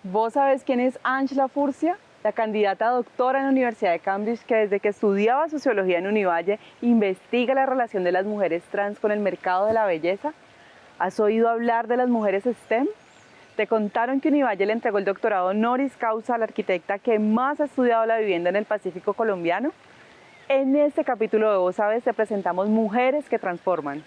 ¿Vos sabés quién es Ángela Furcia? La candidata a doctora en la Universidad de Cambridge que desde que estudiaba sociología en Univalle investiga la relación de las mujeres trans con el mercado de la belleza. ¿Has oído hablar de las mujeres STEM? ¿Te contaron que Univalle le entregó el doctorado honoris causa a la arquitecta que más ha estudiado la vivienda en el Pacífico colombiano? En este capítulo de Vos Sabés te presentamos Mujeres que Transforman.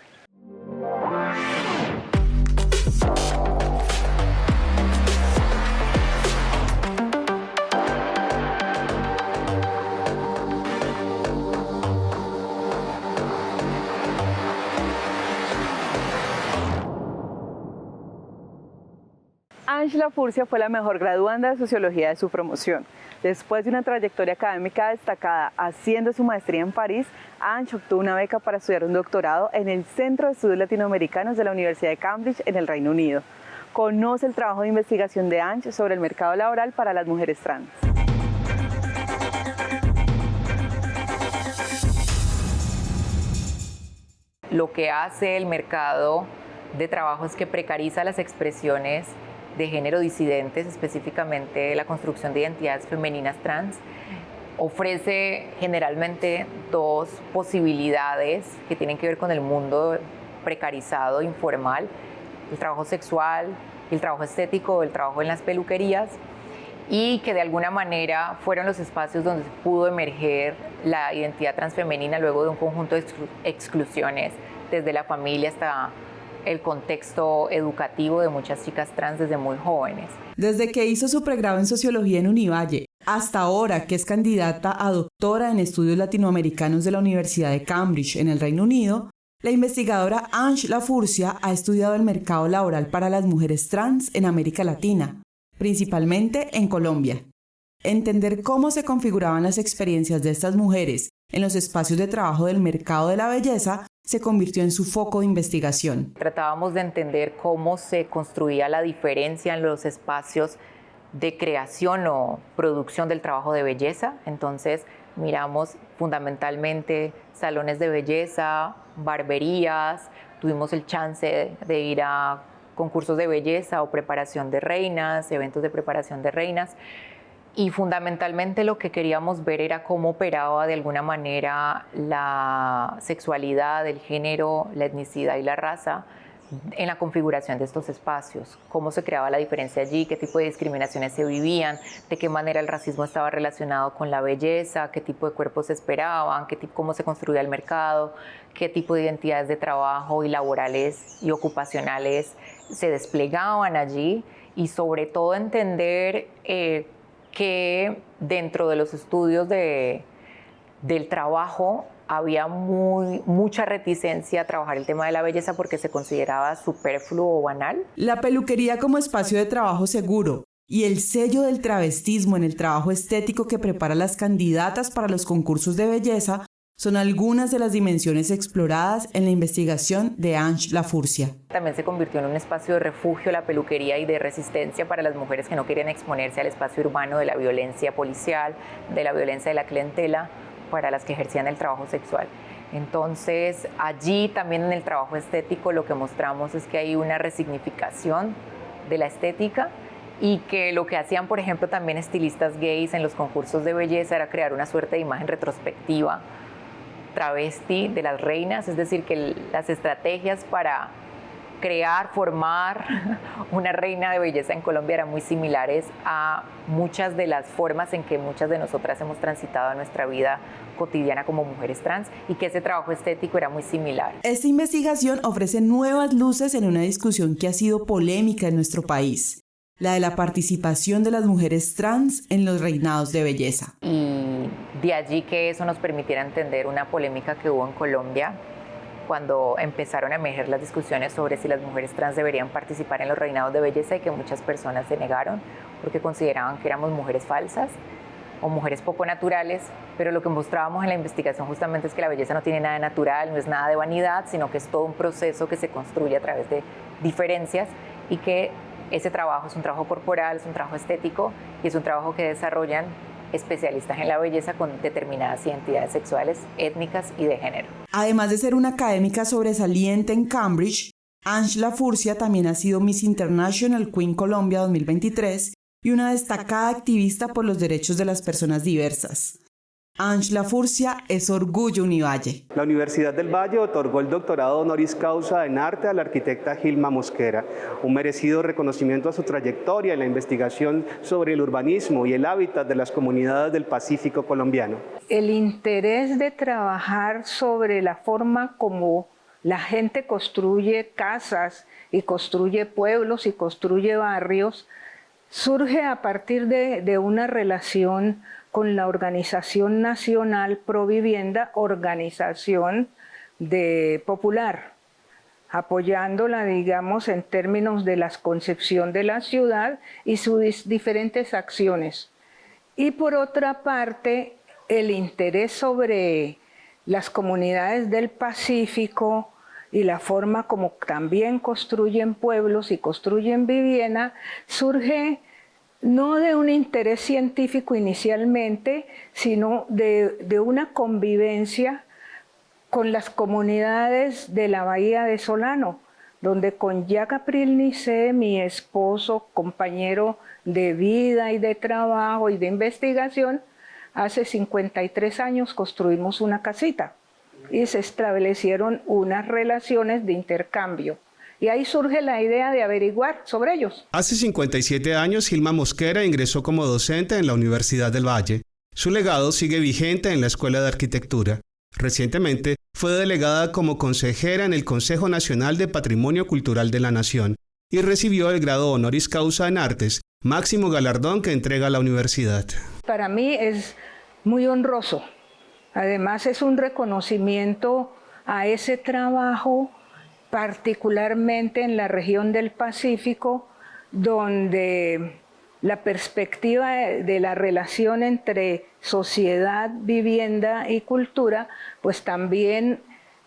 Ángela Furcia fue la mejor graduanda de sociología de su promoción. Después de una trayectoria académica destacada haciendo su maestría en París, Ángela obtuvo una beca para estudiar un doctorado en el Centro de Estudios Latinoamericanos de la Universidad de Cambridge en el Reino Unido. Conoce el trabajo de investigación de Ángela sobre el mercado laboral para las mujeres trans. Lo que hace el mercado de trabajo es que precariza las expresiones de género disidentes, específicamente la construcción de identidades femeninas trans. Ofrece generalmente dos posibilidades que tienen que ver con el mundo precarizado, informal, el trabajo sexual, el trabajo estético, el trabajo en las peluquerías, y que de alguna manera fueron los espacios donde pudo emerger la identidad transfemenina luego de un conjunto de exclusiones, desde la familia hasta el contexto educativo de muchas chicas trans desde muy jóvenes. Desde que hizo su pregrado en Sociología en Univalle, hasta ahora que es candidata a doctora en Estudios Latinoamericanos de la Universidad de Cambridge en el Reino Unido, la investigadora Ángela Furcia ha estudiado el mercado laboral para las mujeres trans en América Latina, principalmente en Colombia. Entender cómo se configuraban las experiencias de estas mujeres en los espacios de trabajo del mercado de la belleza se convirtió en su foco de investigación. Tratábamos de entender cómo se construía la diferencia en los espacios de creación o producción del trabajo de belleza. Entonces miramos fundamentalmente salones de belleza, barberías, tuvimos el chance de ir a concursos de belleza o preparación de reinas, eventos de preparación de reinas. Y fundamentalmente lo que queríamos ver era cómo operaba de alguna manera la sexualidad, el género, la etnicidad y la raza en la configuración de estos espacios, cómo se creaba la diferencia allí, qué tipo de discriminaciones se vivían, de qué manera el racismo estaba relacionado con la belleza, qué tipo de cuerpos se esperaban, cómo se construía el mercado, qué tipo de identidades de trabajo y laborales y ocupacionales se desplegaban allí, y sobre todo entender que dentro de los estudios del trabajo había mucha reticencia a trabajar el tema de la belleza porque se consideraba superfluo o banal. La peluquería como espacio de trabajo seguro y el sello del travestismo en el trabajo estético que prepara a las candidatas para los concursos de belleza son algunas de las dimensiones exploradas en la investigación de Ángela Furcia. También se convirtió en un espacio de refugio la peluquería y de resistencia para las mujeres que no querían exponerse al espacio urbano de la violencia policial, de la violencia de la clientela, para las que ejercían el trabajo sexual. Entonces, allí también en el trabajo estético lo que mostramos es que hay una resignificación de la estética y que lo que hacían, por ejemplo, también estilistas gays en los concursos de belleza era crear una suerte de imagen retrospectiva travesti de las reinas, es decir, que las estrategias para crear, formar una reina de belleza en Colombia eran muy similares a muchas de las formas en que muchas de nosotras hemos transitado nuestra vida cotidiana como mujeres trans, y que ese trabajo estético era muy similar. Esta investigación ofrece nuevas luces en una discusión que ha sido polémica en nuestro país, la de la participación de las mujeres trans en los reinados de belleza. Y de allí que eso nos permitiera entender una polémica que hubo en Colombia cuando empezaron a emerger las discusiones sobre si las mujeres trans deberían participar en los reinados de belleza, y que muchas personas se negaron porque consideraban que éramos mujeres falsas o mujeres poco naturales, pero lo que mostrábamos en la investigación justamente es que la belleza no tiene nada de natural, no es nada de vanidad, sino que es todo un proceso que se construye a través de diferencias, y que ese trabajo es un trabajo corporal, es un trabajo estético y es un trabajo que desarrollan especialistas en la belleza con determinadas identidades sexuales, étnicas y de género. Además de ser una académica sobresaliente en Cambridge, Ángela Furcia también ha sido Miss International Queen Colombia 2023 y una destacada activista por los derechos de las personas diversas. Ange Lafurcia es orgullo Univalle. La Universidad del Valle otorgó el doctorado honoris causa en arte a la arquitecta Gilma Mosquera, un merecido reconocimiento a su trayectoria en la investigación sobre el urbanismo y el hábitat de las comunidades del Pacífico colombiano. El interés de trabajar sobre la forma como la gente construye casas y construye pueblos y construye barrios surge a partir de una relación con la Organización Nacional Provivienda, organización popular, apoyándola, digamos, en términos de la concepción de la ciudad y sus diferentes acciones. Y por otra parte, el interés sobre las comunidades del Pacífico y la forma como también construyen pueblos y construyen vivienda, surge no de un interés científico inicialmente, sino de una convivencia con las comunidades de la Bahía de Solano, donde con Jacques April-Nicet, mi esposo, compañero de vida y de trabajo y de investigación, hace 53 años construimos una casita y se establecieron unas relaciones de intercambio. Y ahí surge la idea de averiguar sobre ellos. Hace 57 años, Gilma Mosquera ingresó como docente en la Universidad del Valle. Su legado sigue vigente en la Escuela de Arquitectura. Recientemente, fue delegada como consejera en el Consejo Nacional de Patrimonio Cultural de la Nación y recibió el grado honoris causa en Artes, máximo galardón que entrega la universidad. Para mí es muy honroso. Además, es un reconocimiento a ese trabajo, particularmente en la región del Pacífico, donde la perspectiva de la relación entre sociedad, vivienda y cultura, pues también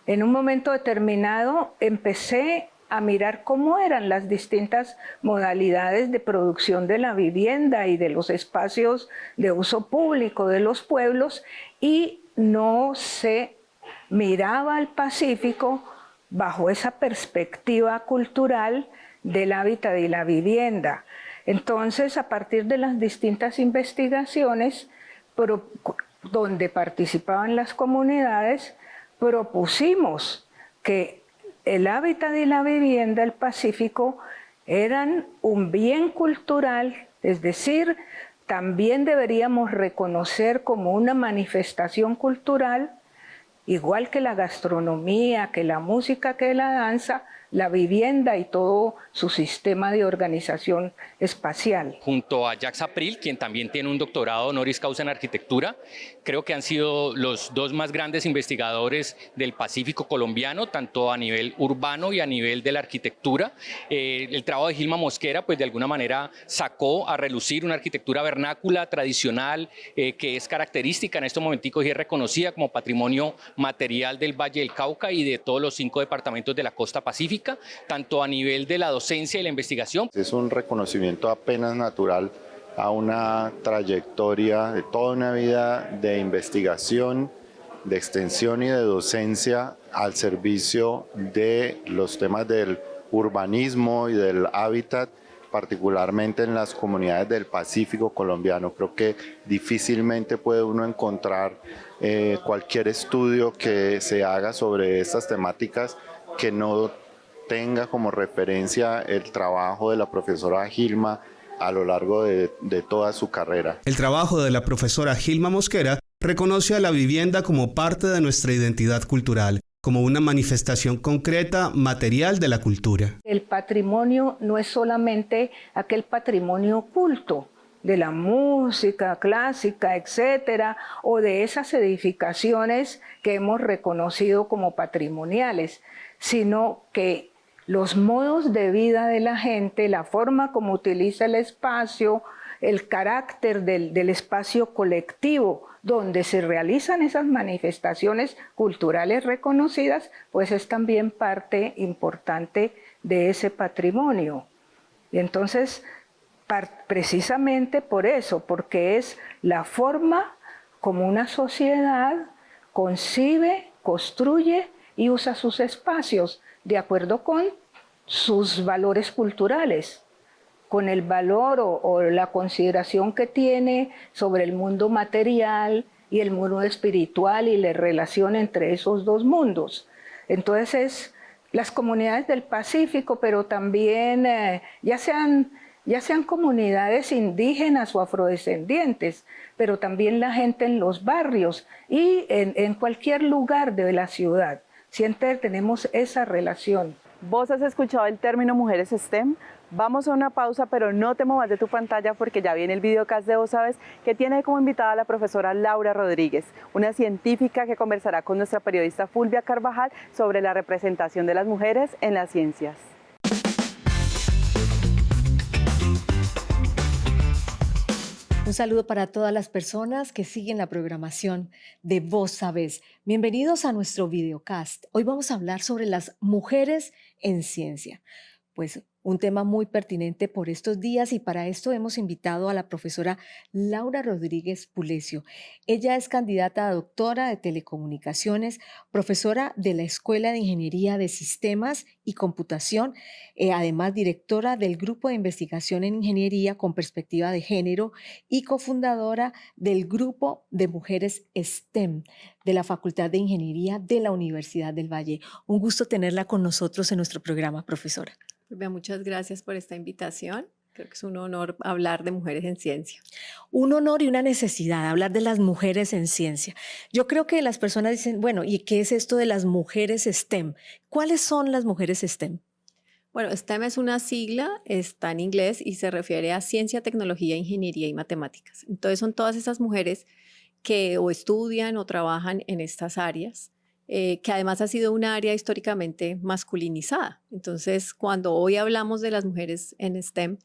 en un momento determinado empecé a mirar cómo eran las distintas modalidades de producción de la vivienda y de los espacios de uso público de los pueblos, y no se miraba al Pacífico bajo esa perspectiva cultural del hábitat y la vivienda. Entonces, a partir de las distintas investigaciones donde participaban las comunidades, propusimos que el hábitat y la vivienda del Pacífico eran un bien cultural, es decir, también deberíamos reconocer como una manifestación cultural, igual que la gastronomía, que la música, que la danza, la vivienda y todo su sistema de organización espacial. Junto a Jacques April, quien también tiene un doctorado honoris causa en arquitectura, creo que han sido los dos más grandes investigadores del Pacífico colombiano, tanto a nivel urbano y a nivel de la arquitectura. El trabajo de Gilma Mosquera, pues de alguna manera sacó a relucir una arquitectura vernácula, tradicional, que es característica en estos momenticos y es reconocida como patrimonio material del Valle del Cauca y de todos los 5 departamentos de la costa pacífica, tanto a nivel de la docencia y la investigación. Es un reconocimiento apenas natural a una trayectoria de toda una vida de investigación, de extensión y de docencia al servicio de los temas del urbanismo y del hábitat, particularmente en las comunidades del Pacífico colombiano. Creo que difícilmente puede uno encontrar cualquier estudio que se haga sobre estas temáticas que no tenga como referencia el trabajo de la profesora Gilma a lo largo de toda su carrera. El trabajo de la profesora Gilma Mosquera reconoce a la vivienda como parte de nuestra identidad cultural, como una manifestación concreta, material de la cultura. El patrimonio no es solamente aquel patrimonio oculto de la música clásica, etcétera, o de esas edificaciones que hemos reconocido como patrimoniales, sino que los modos de vida de la gente, la forma como utiliza el espacio, el carácter del espacio colectivo donde se realizan esas manifestaciones culturales reconocidas, pues es también parte importante de ese patrimonio. Y entonces, precisamente por eso, porque es la forma como una sociedad concibe, construye y usa sus espacios de acuerdo con sus valores culturales. con el valor o la consideración que tiene sobre el mundo material y el mundo espiritual y la relación entre esos dos mundos. Entonces, las comunidades del Pacífico, pero también ya sean comunidades indígenas o afrodescendientes, pero también la gente en los barrios y en cualquier lugar de la ciudad. Siempre tenemos esa relación. ¿Vos has escuchado el término mujeres STEM? Vamos a una pausa, pero no te muevas de tu pantalla porque ya viene el videocast de Vos Sabés, que tiene como invitada a la profesora Laura Rodríguez, una científica que conversará con nuestra periodista Fulvia Carvajal sobre la representación de las mujeres en las ciencias. Un saludo para todas las personas que siguen la programación de Vos Sabés. Bienvenidos a nuestro videocast. Hoy vamos a hablar sobre las mujeres en ciencia. Pues un tema muy pertinente por estos días y para esto hemos invitado a la profesora Laura Rodríguez Pulecio. Ella es candidata a doctora de Telecomunicaciones, profesora de la Escuela de Ingeniería de Sistemas y Computación, además directora del Grupo de Investigación en Ingeniería con Perspectiva de Género y cofundadora del Grupo de Mujeres STEM de la Facultad de Ingeniería de la Universidad del Valle. Un gusto tenerla con nosotros en nuestro programa, profesora. Muchas gracias por esta invitación. Creo que es un honor hablar de mujeres en ciencia. Un honor y una necesidad, hablar de las mujeres en ciencia. Yo creo que las personas dicen, bueno, ¿y qué es esto de las mujeres STEM? ¿Cuáles son las mujeres STEM? Bueno, STEM es una sigla, está en inglés y se refiere a ciencia, tecnología, ingeniería y matemáticas. Entonces son todas esas mujeres que o estudian o trabajan en estas áreas. Que además ha sido un área históricamente masculinizada. Entonces, cuando hoy hablamos de las mujeres en STEM,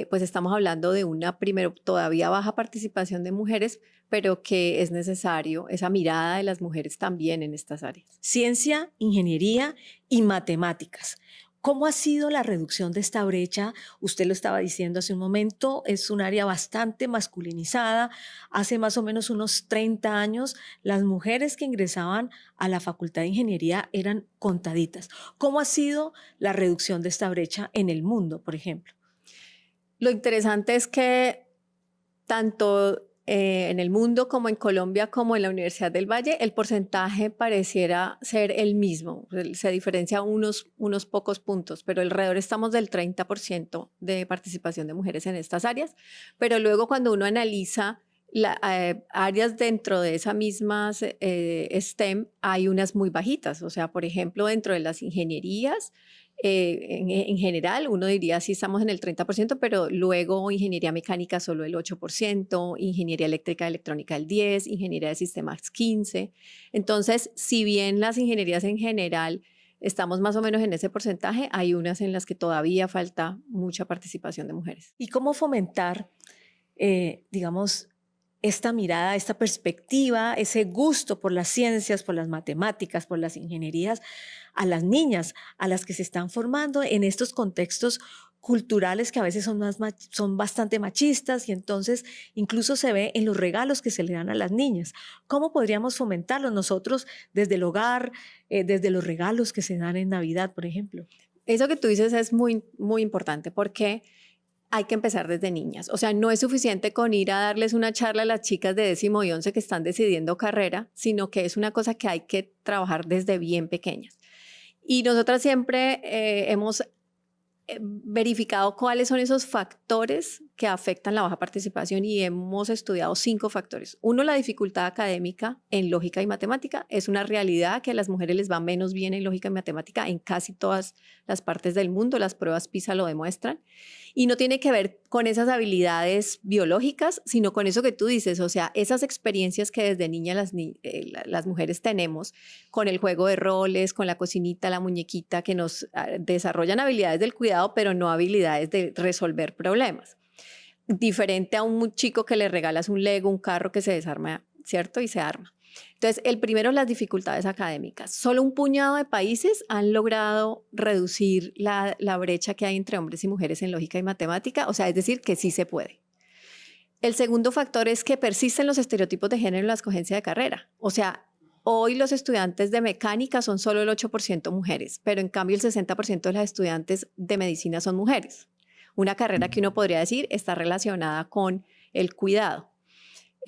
pues estamos hablando de una, primero, todavía baja participación de mujeres, pero que es necesario esa mirada de las mujeres también en estas áreas. Ciencia, ingeniería y matemáticas. ¿Cómo ha sido la reducción de esta brecha? Usted lo estaba diciendo hace un momento, es un área bastante masculinizada. Hace más o menos unos 30 años, las mujeres que ingresaban a la Facultad de Ingeniería eran contaditas. ¿Cómo ha sido la reducción de esta brecha en el mundo, por ejemplo? Lo interesante es que tanto en el mundo como en Colombia como en la Universidad del Valle, el porcentaje pareciera ser el mismo. Se diferencia unos pocos puntos, pero alrededor estamos del 30% de participación de mujeres en estas áreas. Pero luego cuando uno analiza áreas dentro de esas mismas STEM, hay unas muy bajitas. O sea, por ejemplo, dentro de las ingenierías, en general, uno diría sí estamos en el 30%, pero luego ingeniería mecánica solo el 8%, ingeniería eléctrica y electrónica el 10%, ingeniería de sistemas 15%. Entonces, si bien las ingenierías en general estamos más o menos en ese porcentaje, hay unas en las que todavía falta mucha participación de mujeres. ¿Y cómo fomentar, digamos, esta mirada, esta perspectiva, ese gusto por las ciencias, por las matemáticas, por las ingenierías, a las niñas, a las que se están formando en estos contextos culturales que a veces son bastante machistas y entonces incluso se ve en los regalos que se le dan a las niñas? ¿Cómo podríamos fomentarlos nosotros desde el hogar, desde los regalos que se dan en Navidad, por ejemplo? Eso que tú dices es muy, muy importante porque hay que empezar desde niñas. O sea, no es suficiente con ir a darles una charla a las chicas de 10º y 11 que están decidiendo carrera, sino que es una cosa que hay que trabajar desde bien pequeñas. Y nosotras siempre hemos verificado cuáles son esos factores que afectan la baja participación y hemos estudiado 5 factores. Uno, la dificultad académica en lógica y matemática. Es una realidad que a las mujeres les va menos bien en lógica y matemática en casi todas las partes del mundo. Las pruebas PISA lo demuestran. Y no tiene que ver con esas habilidades biológicas, sino con eso que tú dices, o sea, esas experiencias que desde niña las mujeres tenemos con el juego de roles, con la cocinita, la muñequita, que nos desarrollan habilidades del cuidado, pero no habilidades de resolver problemas. Diferente a un chico que le regalas un Lego, un carro que se desarma, ¿cierto? Y se arma. Entonces, el primero, las dificultades académicas. Solo un puñado de países han logrado reducir la brecha que hay entre hombres y mujeres en lógica y matemática, o sea, es decir, que sí se puede. El segundo factor es que persisten los estereotipos de género en la escogencia de carrera. O sea, hoy los estudiantes de mecánica son solo el 8% mujeres, pero en cambio el 60% de las estudiantes de medicina son mujeres. una carrera que uno podría decir está relacionada con el cuidado.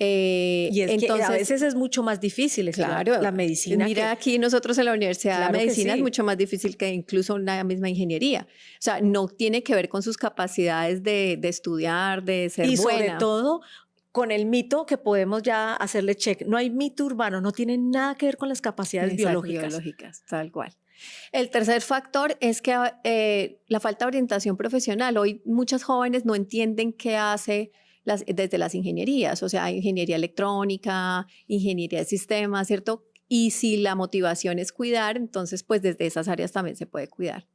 Y es entonces, que a veces es mucho más difícil claro, la medicina. Mira, aquí nosotros en la Universidad Claro de Medicina sí. es mucho más difícil que incluso una misma ingeniería. O sea, no tiene que ver con sus capacidades de estudiar, de ser y buena. sobre todo con el mito que podemos ya hacerle check. No hay mito urbano, no tiene nada que ver con las capacidades biológicas. Tal cual. El tercer factor es que la falta de orientación profesional. Hoy muchas jóvenes no entienden qué hace desde las ingenierías, o sea, ingeniería electrónica, ingeniería de sistemas, ¿cierto? Y si la motivación es cuidar, entonces pues desde esas áreas también se puede cuidar.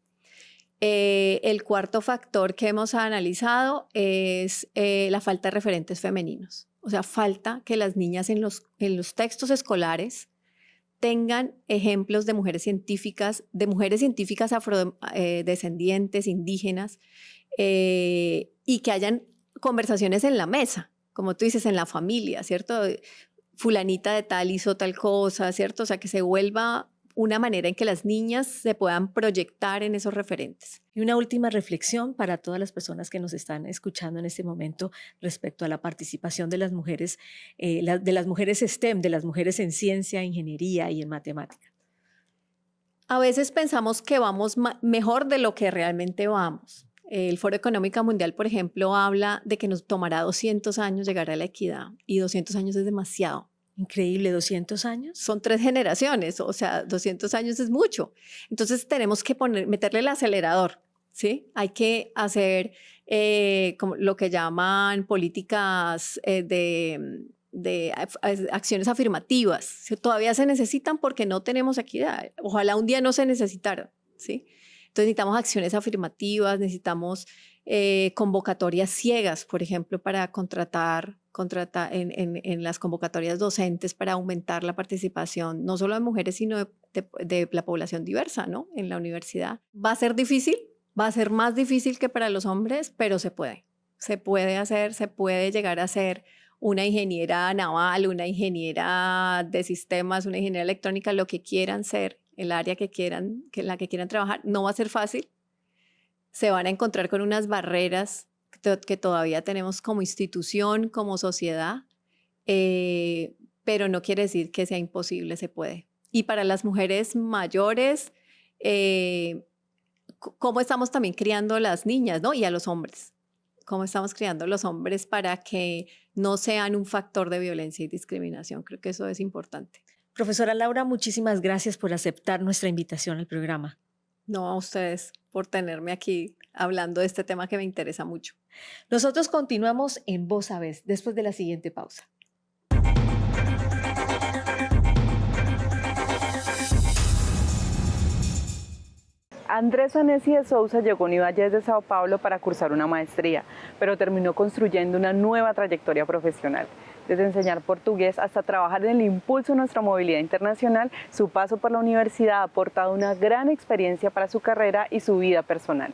El cuarto factor que hemos analizado es la falta de referentes femeninos. O sea, falta que las niñas en los textos escolares tengan ejemplos de mujeres científicas afrodescendientes, indígenas, y que hayan conversaciones en la mesa, como tú dices, en la familia, ¿cierto? Fulanita de tal hizo tal cosa, ¿cierto? O sea, que se vuelva una manera en que las niñas se puedan proyectar en esos referentes. Y una última reflexión para todas las personas que nos están escuchando en este momento respecto a la participación de las mujeres, de las mujeres STEM, de las mujeres en ciencia, ingeniería y en matemática. A veces pensamos que vamos mejor de lo que realmente vamos. El Foro Económico Mundial, por ejemplo, habla de que nos tomará 200 años llegar a la equidad y 200 años es demasiado. Increíble, 200 años. Son 3 generaciones, o sea, 200 años es mucho. Entonces tenemos que meterle el acelerador, ¿sí? Hay que hacer como lo que llaman políticas de acciones afirmativas. Todavía se necesitan porque no tenemos equidad. Ojalá un día no se necesitaran, ¿sí? Entonces necesitamos acciones afirmativas, necesitamos convocatorias ciegas, por ejemplo, para contratar en las convocatorias docentes para aumentar la participación, no solo de mujeres, sino de la población diversa, ¿no? En la universidad. Va a ser difícil, va a ser más difícil que para los hombres, pero se puede. Se puede hacer, se puede llegar a ser una ingeniera naval, una ingeniera de sistemas, una ingeniera electrónica, lo que quieran ser, el área en la que quieran trabajar. No va a ser fácil. Se van a encontrar con unas barreras que todavía tenemos como institución, como sociedad, pero no quiere decir que sea imposible, se puede. Y para las mujeres mayores, ¿cómo estamos también criando a las niñas, ¿no? Y a los hombres? ¿Cómo estamos criando a los hombres para que no sean un factor de violencia y discriminación? Creo que eso es importante. Profesora Laura, muchísimas gracias por aceptar nuestra invitación al programa. No, a ustedes por tenerme aquí hablando de este tema que me interesa mucho. Nosotros continuamos en Vos Sabés después de la siguiente pausa. Andrés Anesi de Souza llegó a Univalle desde Sao Paulo para cursar una maestría, pero terminó construyendo una nueva trayectoria profesional. Desde enseñar portugués hasta trabajar en el impulso de nuestra movilidad internacional, su paso por la universidad ha aportado una gran experiencia para su carrera y su vida personal.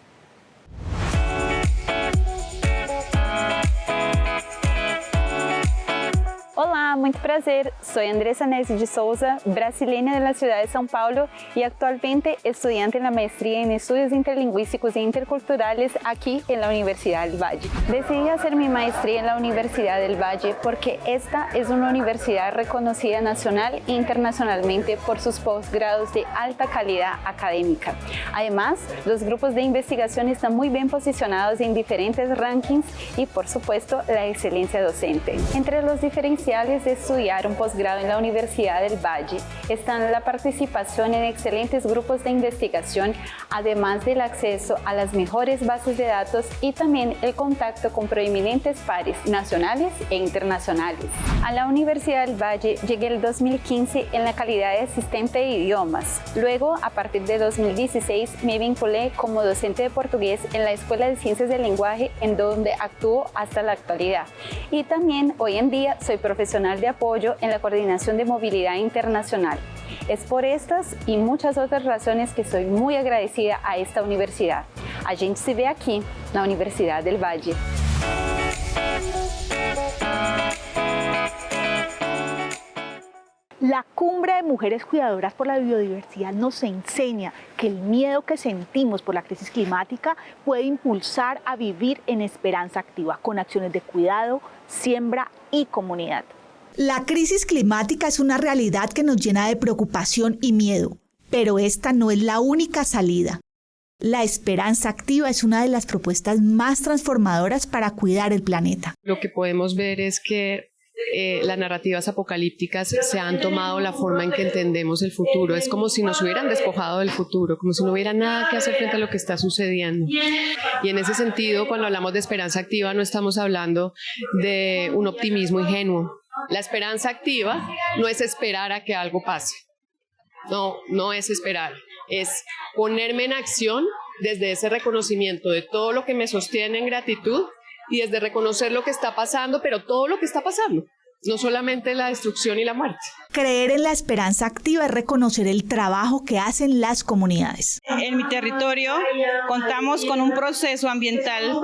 Olá, muito prazer. Soy Andressa Anesi de Souza, brasileña de la ciudad de São Paulo y actualmente estudiante en la maestría en Estudios Interlingüísticos e Interculturales aquí en la Universidad del Valle. Decidí hacer mi maestría en la Universidad del Valle porque esta es una universidad reconocida nacional e internacionalmente por sus posgrados de alta calidad académica. Además, los grupos de investigación están muy bien posicionados en diferentes rankings y, por supuesto, la excelencia docente. Entre los diferenciales de estudiar un posgrado en la Universidad del Valle están la participación en excelentes grupos de investigación, además del acceso a las mejores bases de datos y también el contacto con proeminentes pares nacionales e internacionales. A la Universidad del Valle llegué en el 2015 en la calidad de asistente de idiomas. Luego, a partir de 2016, me vinculé como docente de portugués en la Escuela de Ciencias del Lenguaje, en donde actúo hasta la actualidad. Y también hoy en día soy profesional de apoyo en la Coordinación de Movilidad Internacional. Es por estas y muchas otras razones que soy muy agradecida a esta universidad. A gente se ve aquí, na Universidad del Valle. La Cumbre de Mujeres Cuidadoras por la Biodiversidad nos enseña que el miedo que sentimos por la crisis climática puede impulsar a vivir en esperanza activa, con acciones de cuidado, siembra y comunidad. La crisis climática es una realidad que nos llena de preocupación y miedo, pero esta no es la única salida. La esperanza activa es una de las propuestas más transformadoras para cuidar el planeta. Lo que podemos ver es que las narrativas apocalípticas se han tomado la forma en que entendemos el futuro. Es como si nos hubieran despojado del futuro, como si no hubiera nada que hacer frente a lo que está sucediendo. Y en ese sentido, cuando hablamos de esperanza activa, no estamos hablando de un optimismo ingenuo. La esperanza activa no es esperar a que algo pase. No es esperar. Es ponerme en acción desde ese reconocimiento de todo lo que me sostiene en gratitud y desde reconocer lo que está pasando, pero todo lo que está pasando, no solamente la destrucción y la muerte. Creer en la esperanza activa es reconocer el trabajo que hacen las comunidades. En mi territorio contamos con un proceso ambiental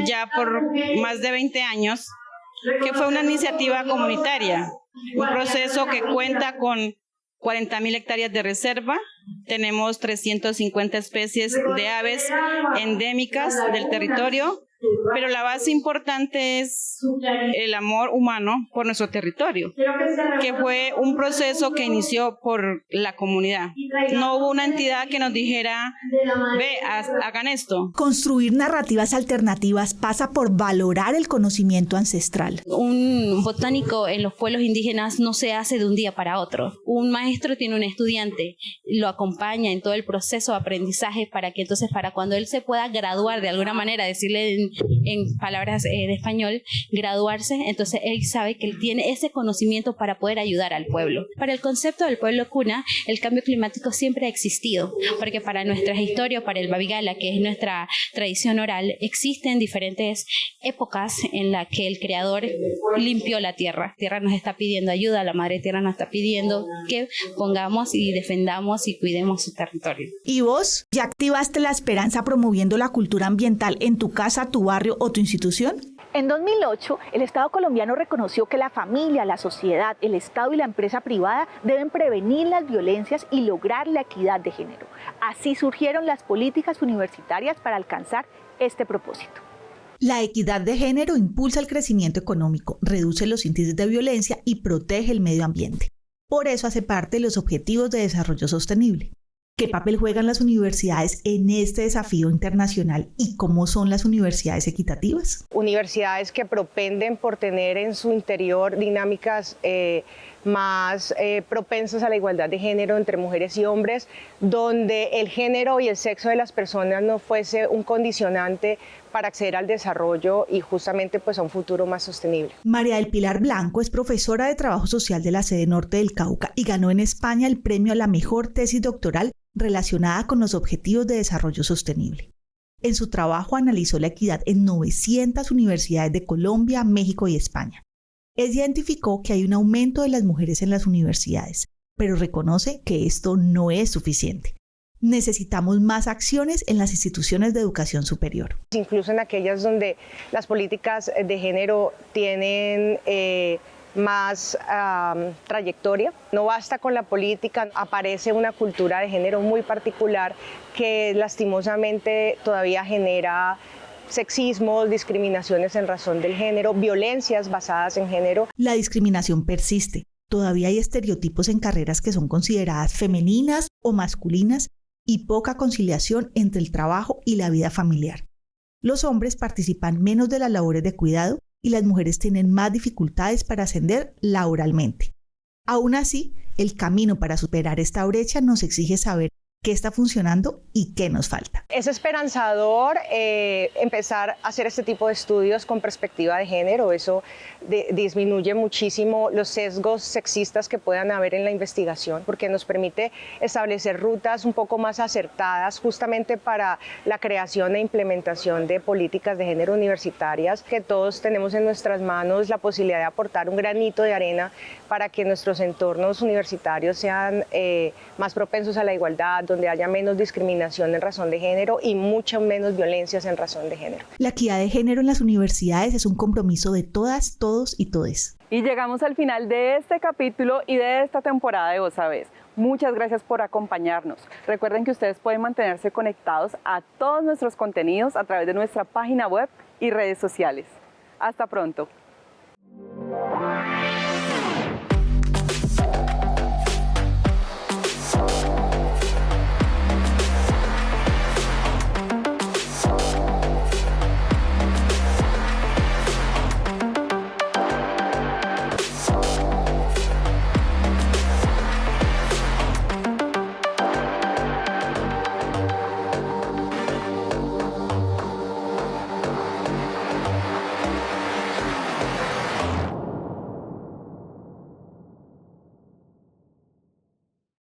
ya por más de 20 años, que fue una iniciativa comunitaria, un proceso que cuenta con 40.000 hectáreas de reserva, tenemos 350 especies de aves endémicas del territorio, pero la base importante es el amor humano por nuestro territorio, que fue un proceso que inició por la comunidad. No hubo una entidad que nos dijera, ve, hagan esto. Construir narrativas alternativas pasa por valorar el conocimiento ancestral. Un botánico en los pueblos indígenas no se hace de un día para otro. Un maestro tiene un estudiante, lo acompaña en todo el proceso de aprendizaje para que entonces para cuando él se pueda graduar de alguna manera, decirle en palabras de español, graduarse, entonces él sabe que él tiene ese conocimiento para poder ayudar al pueblo. Para el concepto del pueblo cuna, el cambio climático siempre ha existido, porque para nuestras historias, para el Babigala, que es nuestra tradición oral, existen diferentes épocas en las que el creador limpió la tierra. La tierra nos está pidiendo ayuda, la madre tierra nos está pidiendo que pongamos y defendamos y cuidemos su territorio. ¿Y vos? ¿Ya activaste la esperanza promoviendo la cultura ambiental en tu casa, tu barrio o tu institución? En 2008, el Estado colombiano reconoció que la familia, la sociedad, el Estado y la empresa privada deben prevenir las violencias y lograr la equidad de género. Así surgieron las políticas universitarias para alcanzar este propósito. La equidad de género impulsa el crecimiento económico, reduce los índices de violencia y protege el medio ambiente. Por eso hace parte de los Objetivos de Desarrollo Sostenible. ¿Qué papel juegan las universidades en este desafío internacional y cómo son las universidades equitativas? Universidades que propenden por tener en su interior dinámicas más propensas a la igualdad de género entre mujeres y hombres, donde el género y el sexo de las personas no fuese un condicionante para acceder al desarrollo y justamente pues a un futuro más sostenible. María del Pilar Blanco es profesora de Trabajo Social de la sede norte del Cauca y ganó en España el premio a la mejor tesis doctoral relacionada con los Objetivos de Desarrollo Sostenible. En su trabajo analizó la equidad en 900 universidades de Colombia, México y España. Ella identificó que hay un aumento de las mujeres en las universidades, pero reconoce que esto no es suficiente. Necesitamos más acciones en las instituciones de educación superior. Incluso en aquellas donde las políticas de género tienen más trayectoria. No basta con la política, aparece una cultura de género muy particular que lastimosamente todavía genera sexismo, discriminaciones en razón del género, violencias basadas en género. La discriminación persiste. Todavía hay estereotipos en carreras que son consideradas femeninas o masculinas y poca conciliación entre el trabajo y la vida familiar. Los hombres participan menos de las labores de cuidado y las mujeres tienen más dificultades para ascender laboralmente. Aún así, el camino para superar esta brecha nos exige saber qué está funcionando y qué nos falta. Es esperanzador empezar a hacer este tipo de estudios con perspectiva de género. Eso disminuye muchísimo los sesgos sexistas que puedan haber en la investigación, porque nos permite establecer rutas un poco más acertadas justamente para la creación e implementación de políticas de género universitarias, que todos tenemos en nuestras manos la posibilidad de aportar un granito de arena para que nuestros entornos universitarios sean más propensos a la igualdad, donde haya menos discriminación en razón de género y mucho menos violencias en razón de género. La equidad de género en las universidades es un compromiso de todas, todos y todes. Y llegamos al final de este capítulo y de esta temporada de Vos Sabés. Muchas gracias por acompañarnos. Recuerden que ustedes pueden mantenerse conectados a todos nuestros contenidos a través de nuestra página web y redes sociales. Hasta pronto.